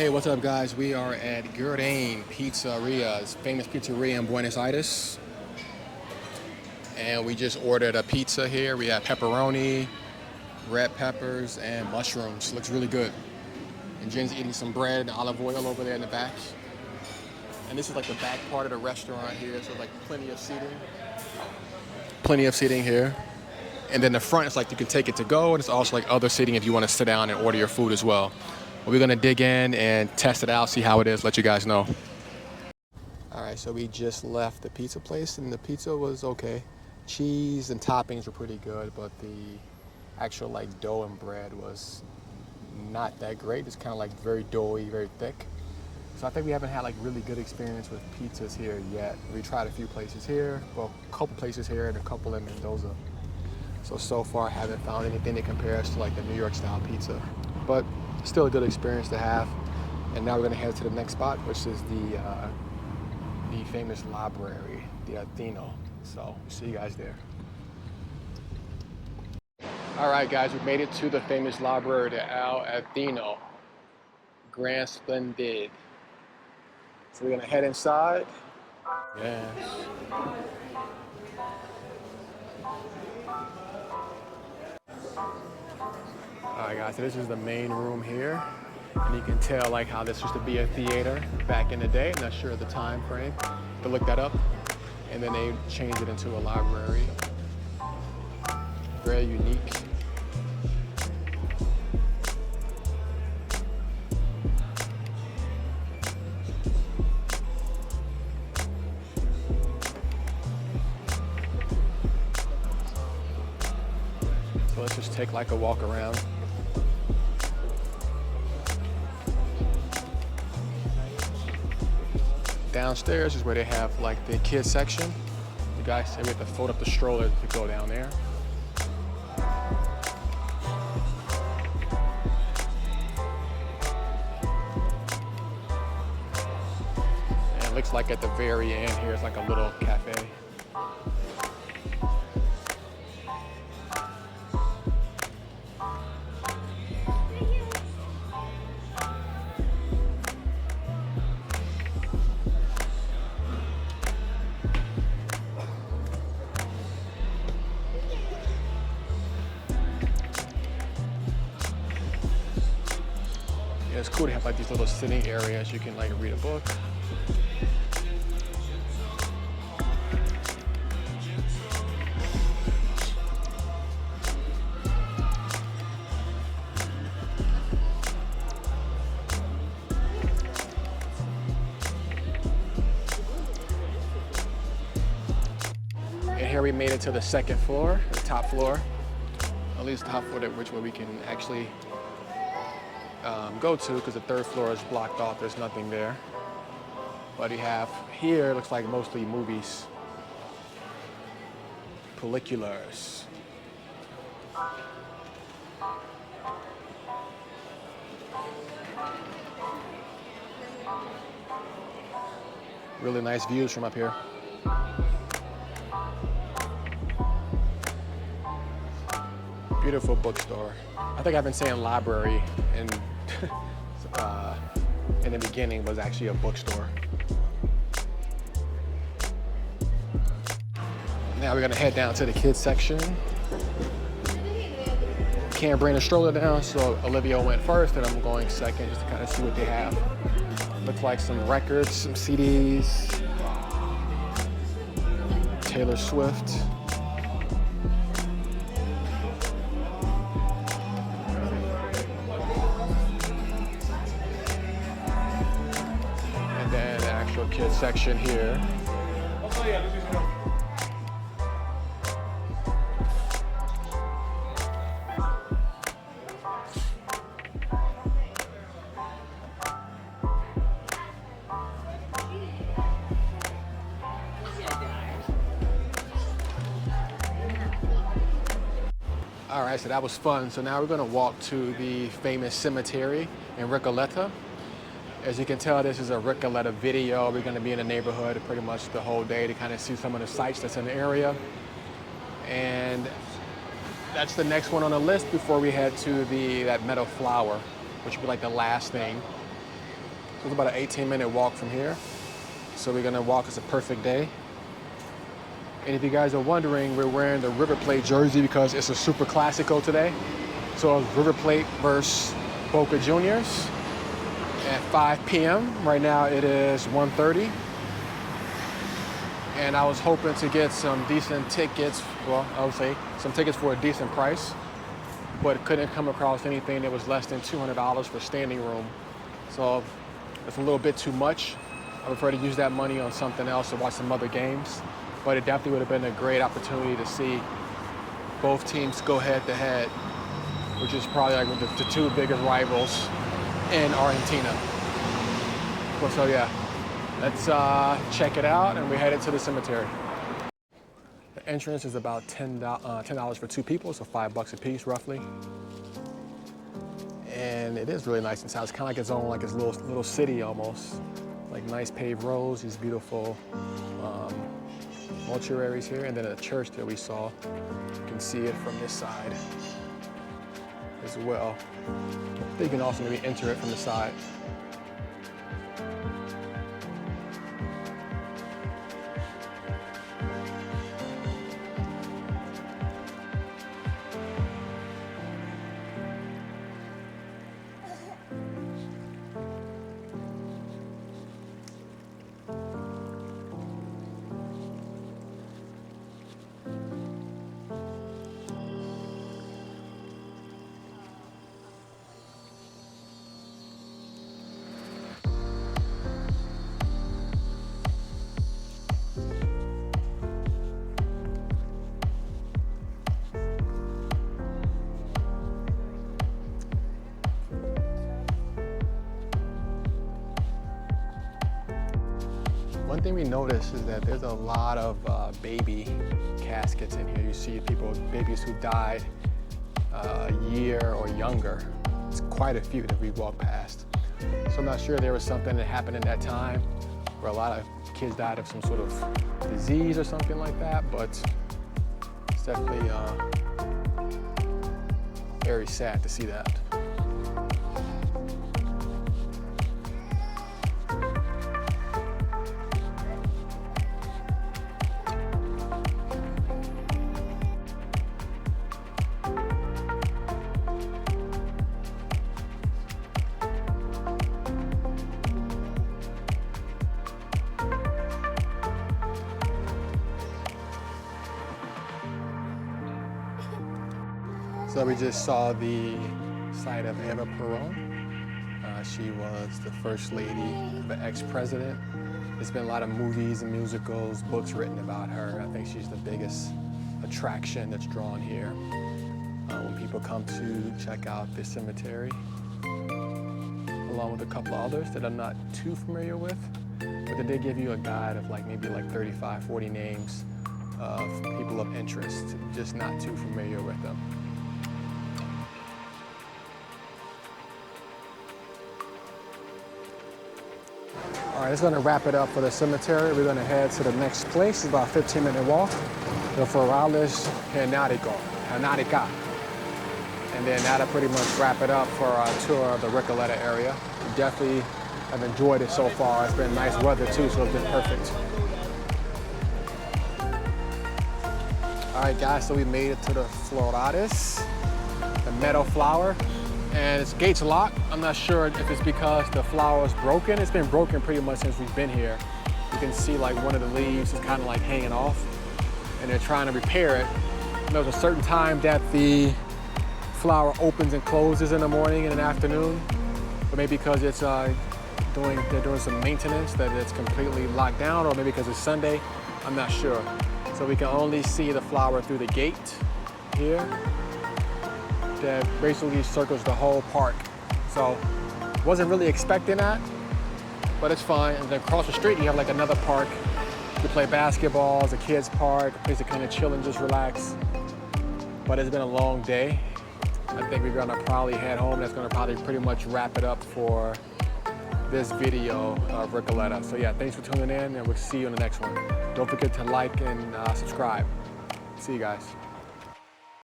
Hey, what's up, guys? We are at Gan Pizzeria, famous pizzeria in Buenos Aires. And we just ordered a pizza here. We have pepperoni, red peppers, and mushrooms. Looks really good. And Jen's eating some bread and olive oil over there in the back. And this is like the back part of the restaurant here, so like plenty of seating. Plenty of seating here. And then the front is like you can take it to go, and it's also like other seating if you want to sit down and order your food as well. We're gonna dig in and test it out, see how it is, let you guys know. All right, so we just left the pizza place and the pizza was okay. Cheese and toppings were pretty good, but the actual like dough and bread was not that great. It's kind of like very doughy, very thick. So I think we haven't had like really good experience with pizzas here yet. We tried a few places here, well, a couple places here and a couple in Mendoza. So far I haven't found anything that compares to like the New York style pizza, but still a good experience to have. And now we're gonna head to the next spot, which is the famous library, the Atheno. So see you guys there. All right, guys, we made it to the famous library, the Atheno. Grand Splendid. So we're gonna head inside. Yes. Alright guys, so this is the main room here. And you can tell like how this used to be a theater back in the day. I'm not sure of the time frame, but look that up. And then they changed it into a library. Very unique. So let's just take like a walk around. Downstairs is where they have like the kids section. The guy said we have to fold up the stroller to go down there. And it looks like at the very end here is like a little cafe. It's cool to have like these little sitting areas. You can like read a book. And here we made it to the second floor, the top floor. At least top floor, which way we can actually go to, because the third floor is blocked off. There's nothing there. But you have here, looks like mostly movies. Pelliculars. Really nice views from up here. Beautiful bookstore. I think I've been saying library and in the beginning was actually a bookstore. Now we're gonna head down to the kids section. Can't bring the stroller down, so Olivia went first and I'm going second just to kind of see what they have. Looks like some records, some CDs, Taylor Swift. Kids section here. All right, so that was fun. So now we're gonna walk to the famous cemetery in Recoleta. As you can tell, this is a Recoleta video. We're gonna be in the neighborhood pretty much the whole day to kind of see some of the sites that's in the area. And that's the next one on the list before we head to that meadow flower, which would be like the last thing. It's about an 18-minute walk from here. So we're gonna walk. It's a perfect day. And if you guys are wondering, we're wearing the River Plate jersey because it's a Superclasico today. So it's River Plate versus Boca Juniors at 5 p.m. Right now it is 1:30. And I was hoping to get some decent tickets, well, I would say some tickets for a decent price, but couldn't come across anything that was less than $200 for standing room. So it's a little bit too much. I prefer to use that money on something else to watch some other games, but it definitely would have been a great opportunity to see both teams go head to head, which is probably like the two biggest rivals in Argentina. Well, so yeah. Let's check it out, and we're headed to the cemetery. The entrance is about $10 for two people, so $5 a piece, roughly. And it is really nice inside. It's kind of like its own, like its little city almost. Like nice paved roads, these beautiful mortuaries here, and then a church that we saw. You can see it from this side as well. You can also maybe enter it from the side. One thing we noticed is that there's a lot of baby caskets in here. You see babies who died a year or younger. It's quite a few that we walked past. So I'm not sure there was something that happened in that time where a lot of kids died of some sort of disease or something like that, but it's definitely very sad to see that. So we just saw the site of Eva Perón. She was the first lady of an ex-president. There's been a lot of movies and musicals, books written about her. I think she's the biggest attraction that's drawn here when people come to check out this cemetery, along with a couple of others that I'm not too familiar with. But they did give you a guide of maybe 35, 40 names of people of interest, just not too familiar with them. All right, it's going to wrap it up for the cemetery. We're going to head to the next place. It's about a 15-minute walk. The Forales Hernádica. And then that'll pretty much wrap it up for our tour of the Recoleta area. We definitely have enjoyed it so far. It's been nice weather too, so it's been perfect. All right, guys, so we made it to the Florales, the meadow flower. And its gate's locked. I'm not sure if it's because the flower is broken. It's been broken pretty much since we've been here. You can see one of the leaves is kind of hanging off, and they're trying to repair it. And there's a certain time that the flower opens and closes in the morning and in the afternoon, but maybe because it's they're doing some maintenance that it's completely locked down, or maybe because it's Sunday. I'm not sure. So we can only see the flower through the gate here that basically circles the whole park. So wasn't really expecting that, but it's fine. And then across the street you have another park. You play basketball, it's a kids park, a place to kind of chill and just relax. But it's been a long day. I think we're gonna probably head home. That's gonna probably pretty much wrap it up for this video of Recoleta. So yeah, thanks for tuning in, and we'll see you in the next one. Don't forget to like and subscribe. See you guys.